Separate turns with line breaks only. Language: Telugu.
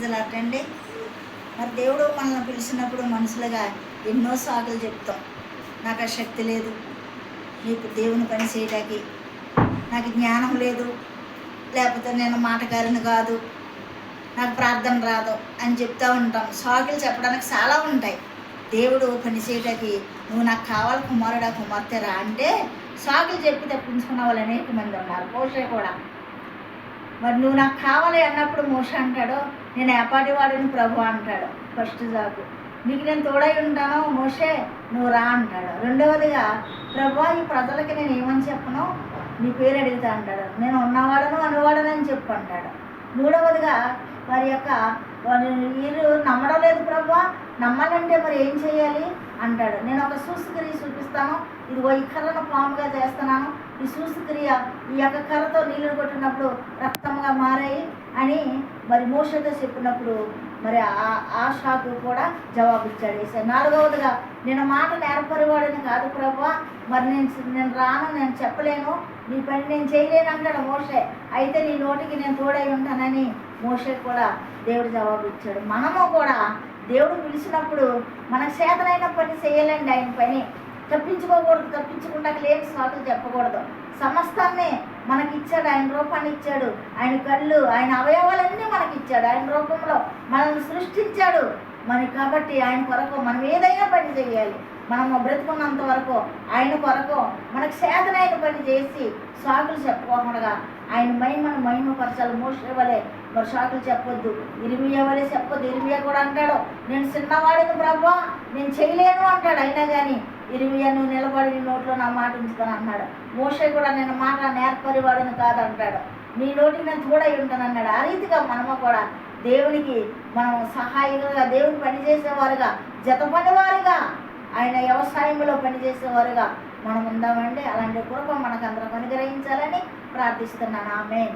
ప్రైజ్లాటండి. మరి దేవుడు మనల్ని పిలిచినప్పుడు మనుషులుగా ఎన్నో సాకులు చెప్తాం. నాకు ఆ శక్తి లేదు, నీకు దేవుని పని చేయడానికి, నాకు జ్ఞానం లేదు, లేకపోతే నేను మాటగారిని కాదు, నాకు ప్రార్థన రాదు అని చెప్తూ ఉంటాం. సాకులు చెప్పడానికి చాలా ఉంటాయి. దేవుడు పని చేయడానికి నువ్వు నాకు కావాలి కుమారుడా కుమార్తెరా అంటే సాకులు చెప్పి తప్పించుకున్న వాళ్ళు అనేక మంది ఉన్నారు. మోషే కూడా మరి నువ్వు నాకు కావాలి అన్నప్పుడు మోషే అంటాడు, నేను ఏపాటి వాడిని ప్రభు అంటాడు. ఫస్ట్ సాకు, నీకు నేను తోడై ఉంటాను మోషే నువ్వు రా అంటాడు. రెండవదిగా ప్రభు ఈ ప్రజలకి నేను ఏమని చెప్పను, నీ పేరు అడుగుతా అంటాడు. నేను ఉన్నవాడను అనువాడను అని చెప్పు అంటాడు. మూడవదిగా వారి యొక్క వీరు నమ్మడం లేదు ప్రభు, నమ్మాలంటే మరి ఏం చేయాలి అంటాడు. నేను ఒక సూసుక్రియ చూపిస్తాను, ఇదిగో ఈ కర్రను పాముగా చేస్తున్నాను, ఈ సూసుక్రియ ఈ యొక్క కర్రతో నీళ్ళు కొట్టినప్పుడు రక్తంగా మారాయి అని మరి మోషేతో చెప్పినప్పుడు మరి ఆ షాకు కూడా జవాబిచ్చాడు యేసయ్య. నాలుగవదిగా నేను మాట నేర్పరివాడని కాదు ప్రభు, మరి నేను రాను, నేను చెప్పలేను, నీ పని నేను చేయలేను అంటాడు మోషే. అయితే నీ నోటికి నేను తోడై ఉంటానని మోషే కూడా దేవుడు జవాబిచ్చాడు. మనము కూడా దేవుడు పిలిచినప్పుడు మనకు చేతనైన పని చేయాలండి. ఆయన పని తప్పించుకోకూడదు, తప్పించుకుంటా లేని సాకులు చెప్పకూడదు. సమస్తాన్ని మనకిచ్చాడు, ఆయన రూపాన్ని ఇచ్చాడు, ఆయన కళ్ళు, ఆయన అవయవాలన్నీ మనకిచ్చాడు, ఆయన రూపంలో మనల్ని సృష్టించాడు మనకి. కాబట్టి ఆయన కొరకు మనం ఏదైనా పని చేయాలి. మనము బ్రతుకున్నంత వరకు ఆయన కొరకు మనకు చేతనైన పని చేసి సాకులు చెప్పుకోకుండా ఆయన మహిమను మహిమపరచాలి. మోషే వలె మరి సాకులు చెప్పొద్దు, ఇర్మియా వలె చెప్పొద్దు. ఇర్మియా కూడా అంటాడు, నేను చిన్నవాడిని ప్రభా, నేను చేయలేను అంటాడు. అయినా కానీ ఇర్మియా నువ్వు నిలబడి నీ నోట్లో నా మాట ఉంచుతాను అన్నాడు. మోషే కూడా నేను మాట నేర్పరివాడిని కాదు అంటాడు, నీ నోటికి నేను తోడై ఉంటాను అన్నాడు. ఆ రీతిగా మనము కూడా దేవునికి మనం సహాయంగా, దేవుని పనిచేసేవారుగా, జత పనివారుగా, ఆయన వ్యవసాయంలో పనిచేసేవారుగా మనం ఉందామండి. అలాంటి కృప మనకు అందరం అనుగ్రహించాలని ప్రార్థిస్తున్నాను. ఆమేన్.